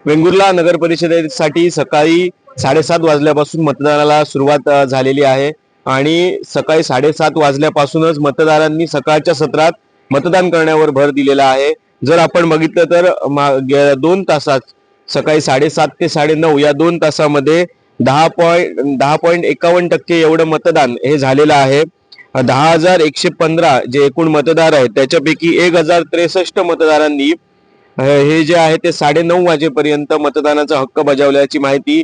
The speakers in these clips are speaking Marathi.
वेंगुर्ला नगर परिषदेसाठी सकाळी 7:30 वाजल्यापासून मतदानाला सुरुवात झालेली आहे आणि सकाळी 7:30 वाजल्यापासूनच मतदारांनी सकाळच्या सत्रात मतदान करण्यावर भर दिलेला आहे। जर आपण बघितलं तर 2 तासात सकाळी 7:30 ते 9:30 या 2 तासामध्ये 10.51% एवढं मतदान हे झालेलं आहे। 10,115 जे एकूण मतदार आहेत त्याच्यापैकी 1,063 मतदारांनी हे जे आहे ते 9:30 वाजेपर्यंत मतदानाचा हक्क बजावल्याची माहिती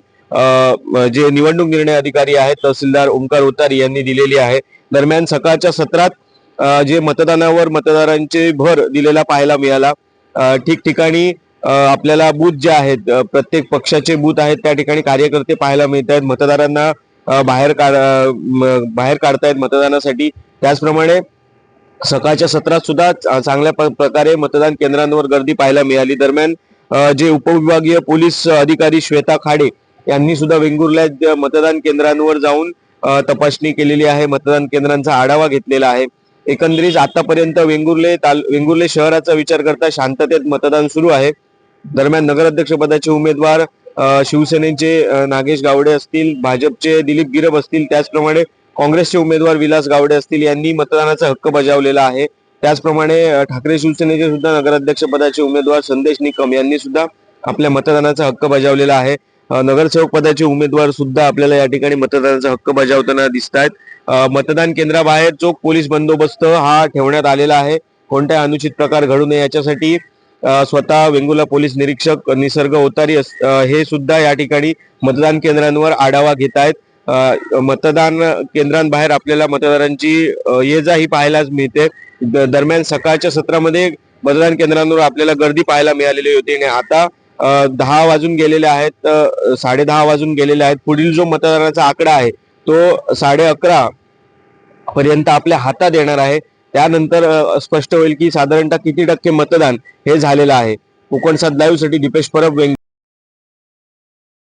जे निवडणूक निर्णय अधिकारी आहेत तहसीलदार ओंकार उतारी यांनी दिलेली आहे। दरम्यान सकाळच्या सत्रात जे मतदानावर मतदारांचे भर दिलेला पाहायला मिळाला। ठिकठिकाणी आपल्याला बूथ जे आहेत प्रत्येक पक्षाचे बूथ आहेत त्या ठिकाणी कार्यकर्ते पाहायला मिळत आहेत। मतदारांना बाहेर काढतायत मतदानासाठी। त्याचप्रमाणे सकाळच्या सत्रात सुद्धा चांगल्या प्रकारे मतदान केंद्रांवर गर्दी पाहायला मिळाली। दरम्यान जे उपविभागीय पोलीस अधिकारी श्वेता खाडे यांनी सुद्धा वेंगुर्ल्यात मतदान केंद्रांवर जाऊन तपासणी केलेली आहे, मतदान केंद्रांचा आढावा घेतलेला आहे। एकंदरीत आतापर्यंत वेंगुर्ले शहराचा विचार करता शांततेत मतदान सुरू आहे। दरम्यान नगराध्यक्ष पदाचे उमेदवार शिवसेनेचे नागेश गावडे असतील, भाजपचे दिलीप गिरब असतील, त्याचप्रमाणे काँग्रेसचे उमेदवार विलास गावडे असतील यांनी मतदानाचा हक्क बजावलेला आहे। त्याचप्रमाणे ठाकरे शिवसेनेचे सुद्धा नगराध्यक्ष पदाचे उमेदवार संदेश निकम यांनी सुद्धा आपल्या मतदानाचा हक्क बजावलेला आहे। नगरसेवक पदाचे उमेदवार सुद्धा आपल्याला या ठिकाणी मतदानाचा हक्क बजावताना दिसत आहेत। मतदान केंद्राबाहेर चोख पोलीस बंदोबस्त हा ठेवण्यात आलेला आहे। कोणत्याही अनुचित प्रकार घडू नये याच्यासाठी स्वतः वेंगुर्ला पोलीस निरीक्षक निसर्ग ओतारी हे सुद्धा या ठिकाणी मतदान केंद्रांवर आढावा घेत आहेत। मतदान केंद्रांबाहेर आपल्याला मतदारांची ये जा ही पाहायला मिळते। दरम्यान सकाळच्या सत्रामध्ये मतदान केंद्रांवर आपल्याला गर्दी पाहायला मिळालेली होती आणि आता 10 वाजून गेलेले आहेत, 10:30 वाजून गेलेले आहेत। पुढील जो मतदानाचा आकडा आहे तो 11:30 पर्यंत आपल्या हातात येणार आहे। त्यानंतर स्पष्ट होईल की साधारणतः किती टक्के मतदान हे झालेलं आहे। कोकणसात लाईव्ह साठी दीपेश परब,